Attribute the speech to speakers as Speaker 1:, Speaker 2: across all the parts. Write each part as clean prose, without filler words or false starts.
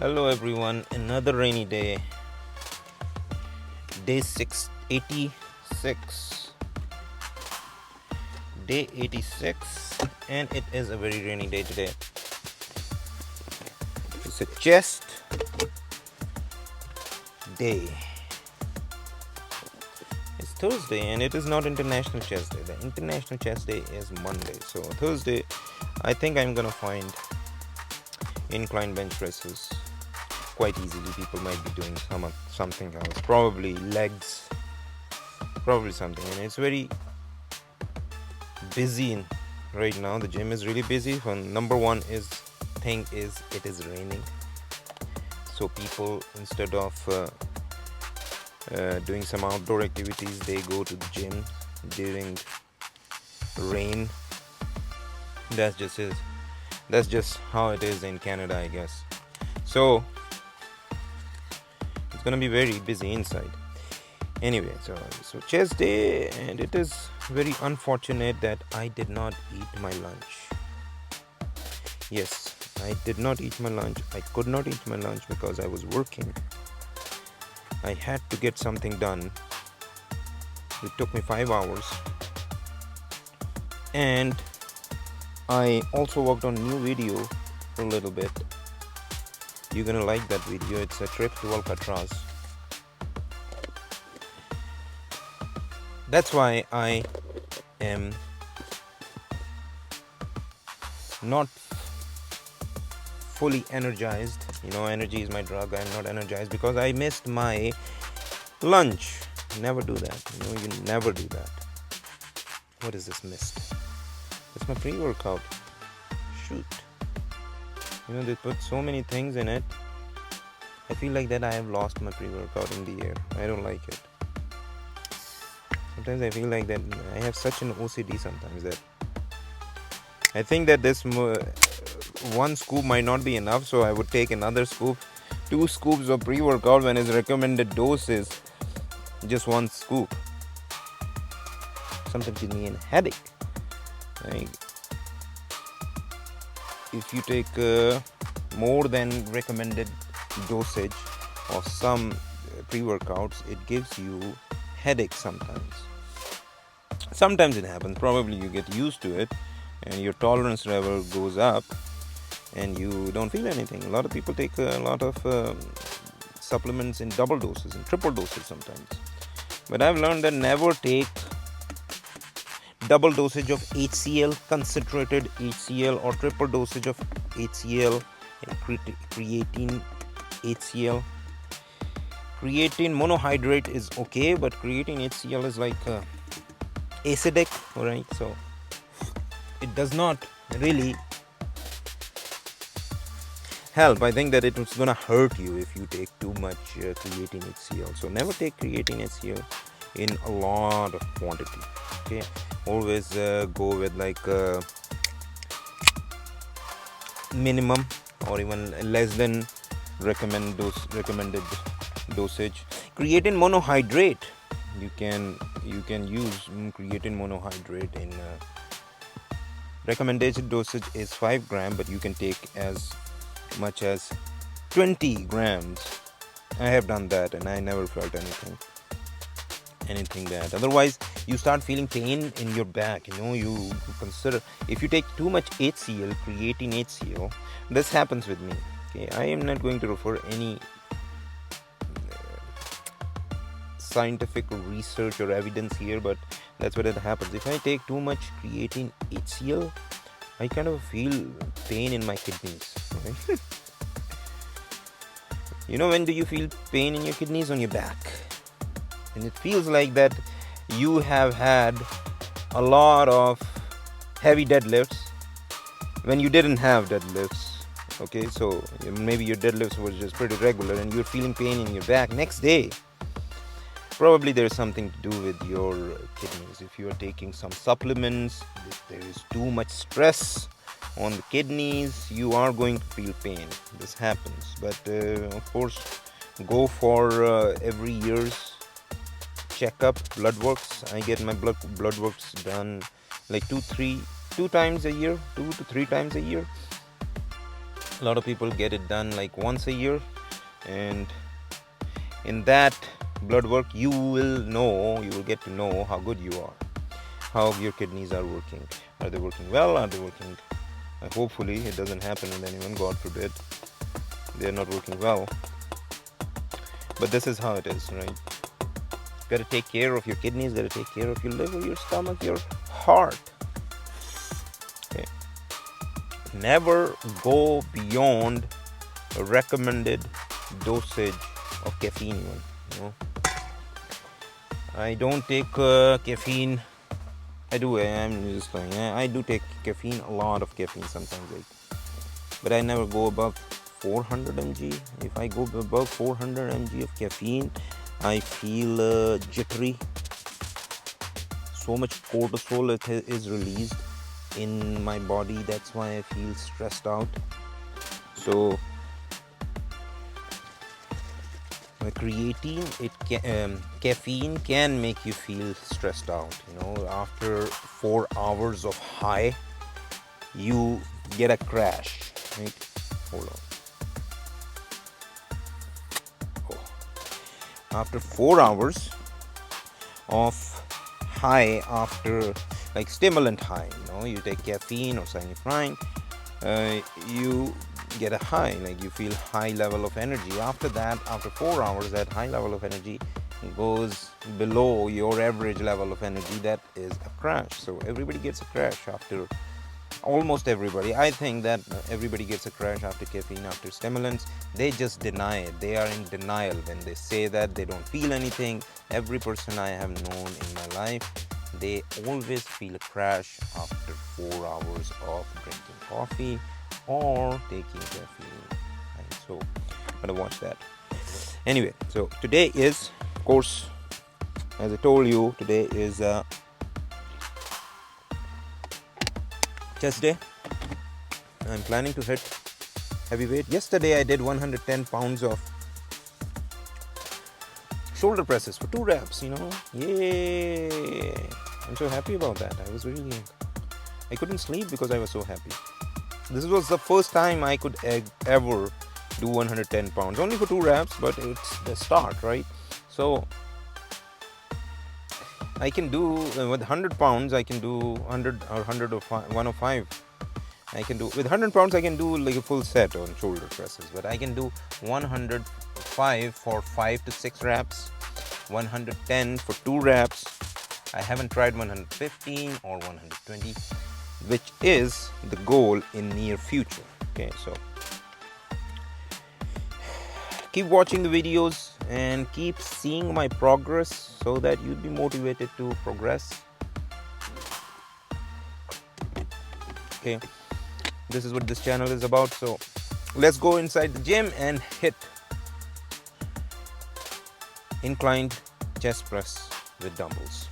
Speaker 1: Hello everyone, another rainy day, day 686, day 86, and it is a very rainy day today. It's a chest day. It's Thursday and it is not International Chest Day. The International Chest Day is Monday. So Thursday, I think I'm gonna find incline bench presses quite easily. People might be doing something else, probably legs, probably something, and it's very busy right now. The gym is really busy. Number one thing is it is raining, so people, instead of doing some outdoor activities, they go to the gym during rain. That's just how it is in Canada, I guess. So it's gonna be very busy inside. Anyway, so chest day, and it is very unfortunate that I did not eat my lunch. Yes, I did not eat my lunch. I could not eat my lunch because I was working. I had to get something done. It took me 5 hours. And I also worked on a new video for a little bit. You're gonna like that video. It's a trip to Alcatraz. That's why I am not fully energized. Energy is my drug. I'm not energized because I missed my lunch. Never do that. You never do that. What is this missed? It's my pre-workout. Shoot. They put so many things in it. I feel like that I have lost my pre-workout in the air. I don't like it. Sometimes I feel like that I have such an OCD sometimes that I think that this one scoop might not be enough, so I would take another scoop. 2 scoops of pre-workout when its recommended dose is just 1 scoop. Sometimes give me a headache. Like, if you take more than recommended dosage of some pre-workouts, it gives you headache sometimes. Sometimes it happens. Probably you get used to it and your tolerance level goes up and you don't feel anything. A lot of people take a lot of supplements in double doses and triple doses sometimes. But I've learned that never take double dosage of HCl, concentrated HCl, or triple dosage of HCl and creatine HCl. Creatine monohydrate is okay, but creatine HCl is like acidic, alright? So it does not really help. I think that it's gonna hurt you if you take too much creatine HCl. So never take creatine HCl in a lot of quantity. Okay, always go with like minimum or even less than recommended dosage. Creatine monohydrate, you can use creatine monohydrate in recommended dosage is 5 grams, but you can take as much as 20 grams. I have done that and I never felt anything that. Otherwise you start feeling pain in your back. You consider, if you take too much HCl, creatine HCl, this happens with me. Okay, I am not going to refer any scientific research or evidence here, but that's what it happens. If I take too much creatine HCl, I kind of feel pain in my kidneys, right? When do you feel pain in your kidneys? On your back. And it feels like that you have had a lot of heavy deadlifts when you didn't have deadlifts. Okay, so maybe your deadlifts was just pretty regular and you're feeling pain in your back next day. Probably there's something to do with your kidneys. If you are taking some supplements, if there is too much stress on the kidneys, you are going to feel pain. This happens. But of course, go for every year's checkup, blood works. I get my blood works done like 2 to 3 times a year. A lot of people get it done like once a year, and in that blood work you will get to know how good you are, how your kidneys are working. Are they working well? Are they working hopefully it doesn't happen with anyone, God forbid they're not working well. But this is how it is, right? Got to take care of your kidneys, got to take care of your liver, your stomach, your heart. Okay. Never go beyond a recommended dosage of caffeine. I don't take caffeine. I do take caffeine, a lot of caffeine sometimes, but I never go above 400 mg. If I go above 400 mg of caffeine, I feel jittery. So much cortisol is released in my body. That's why I feel stressed out. So creatine, caffeine can make you feel stressed out. After 4 hours of high, you get a crash. Right? Hold on. After 4 hours of high, after like stimulant high, you take caffeine or sinephrine, you get a high, like you feel high level of energy. After that, after 4 hours, that high level of energy goes below your average level of energy. That is a crash. So everybody gets a crash after, almost everybody. I think that everybody gets a crash after caffeine, after stimulants. They just deny it. They are in denial when they say that they don't feel anything. Every person I have known in my life, they always feel a crash after 4 hours of drinking coffee or taking caffeine. And so I'm gonna watch that. Anyway, so today is, of course, as I told you, today is chest day. I'm planning to hit heavyweight. Yesterday I did 110 pounds of shoulder presses for 2 reps, Yay! I'm so happy about that. I couldn't sleep because I was so happy. This was the first time I could ever do 110 pounds. Only for 2 reps, but it's the start, right? So I can do, with 100 pounds, I can do 100 or 105. I can do, with 100 pounds, I can do like a full set on shoulder presses, but I can do 105 for 5 to 6 reps, 110 for 2 reps. I haven't tried 115 or 120, which is the goal in near future. Okay, so keep watching the videos and keep seeing my progress so that you'll be motivated to progress. Okay, this is what this channel is about. So let's go inside the gym and hit inclined chest press with dumbbells.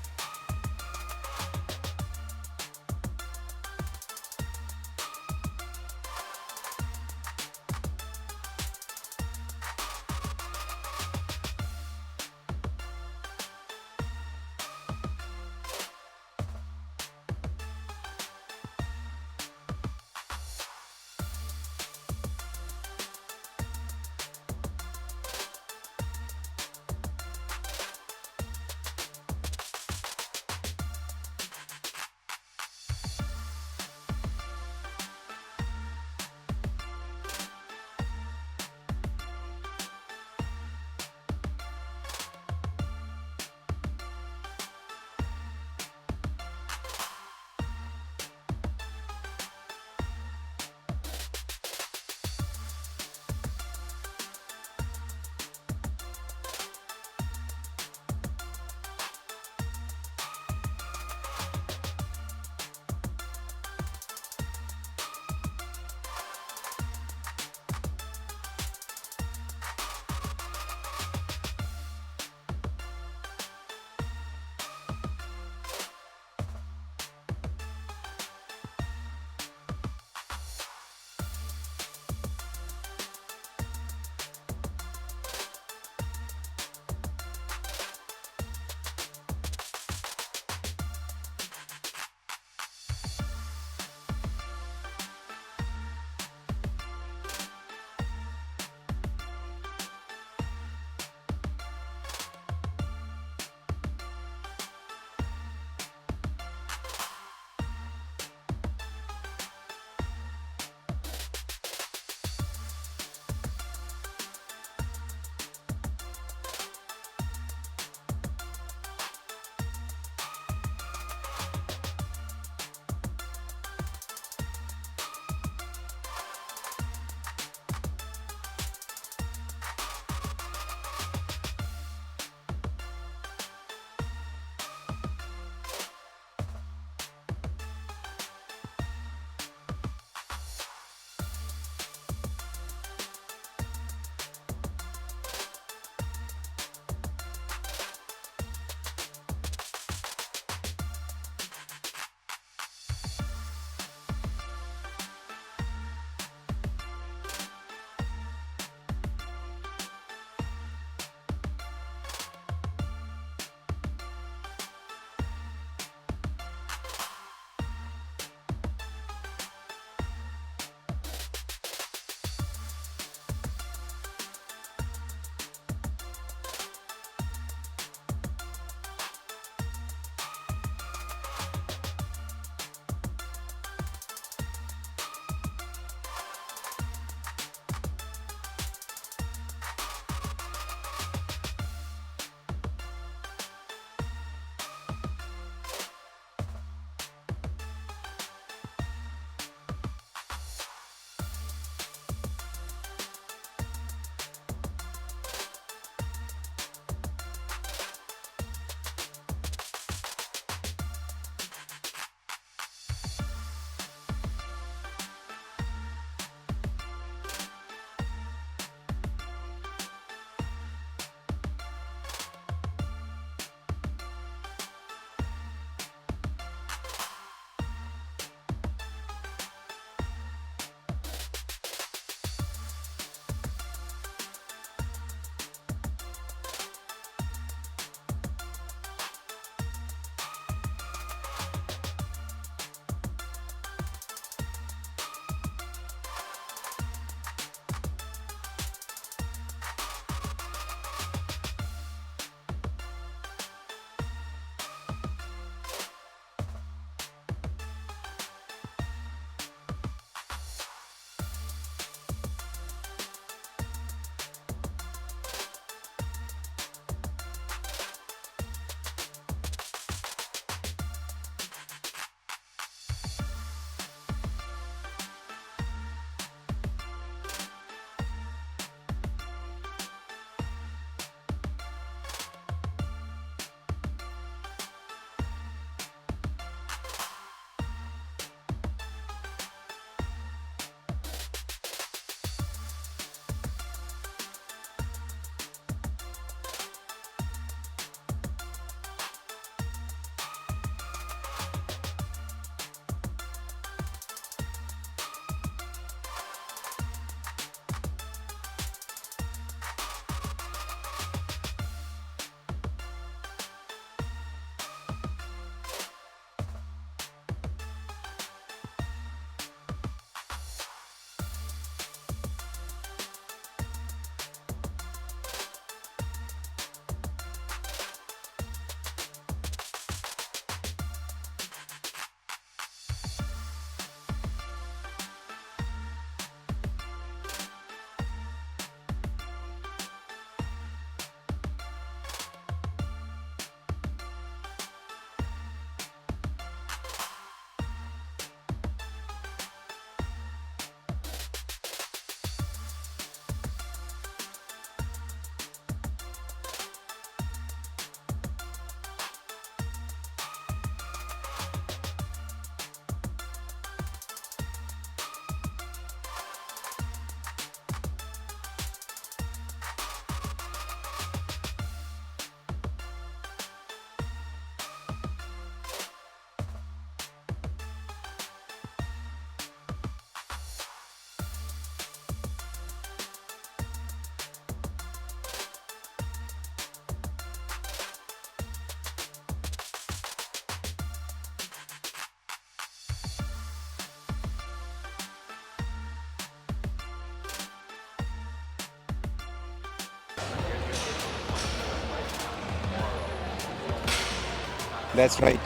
Speaker 1: That's right.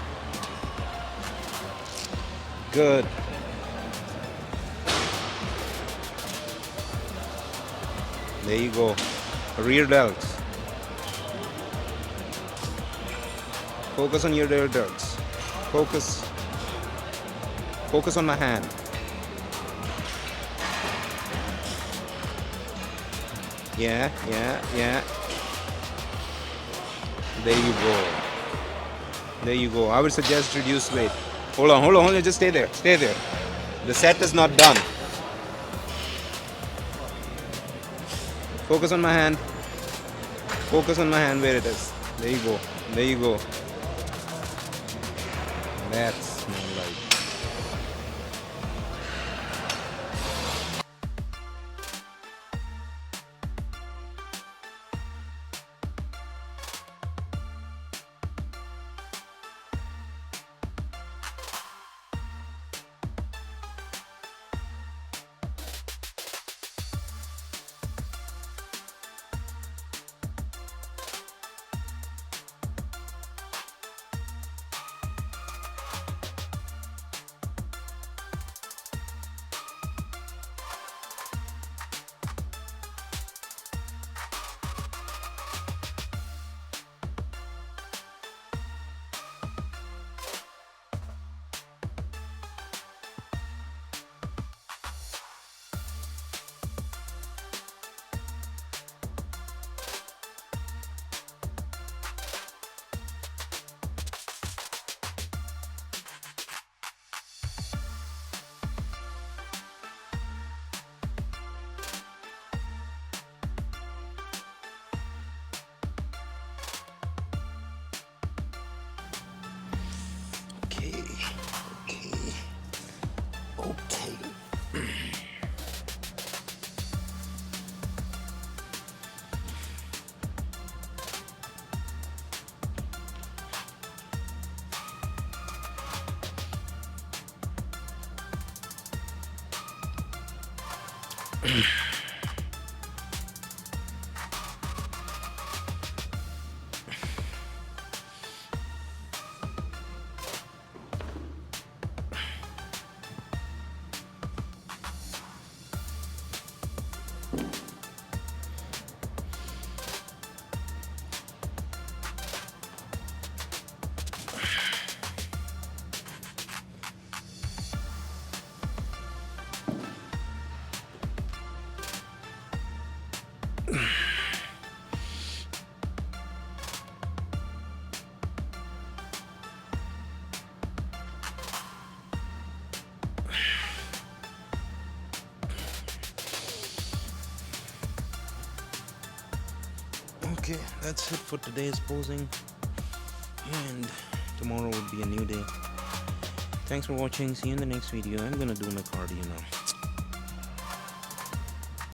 Speaker 1: Good. There you go. Rear delts. Focus on your rear delts. Focus. Focus on my hand. Yeah. There you go. There you go. I would suggest reduce weight. Hold on. Just stay there. Stay there. The set is not done. Focus on my hand. Focus on my hand where it is. There you go. There you go. That's more like. Okay, that's it for today's posing, and tomorrow will be a new day. Thanks for watching. See you in the next video. I'm gonna do my cardio now.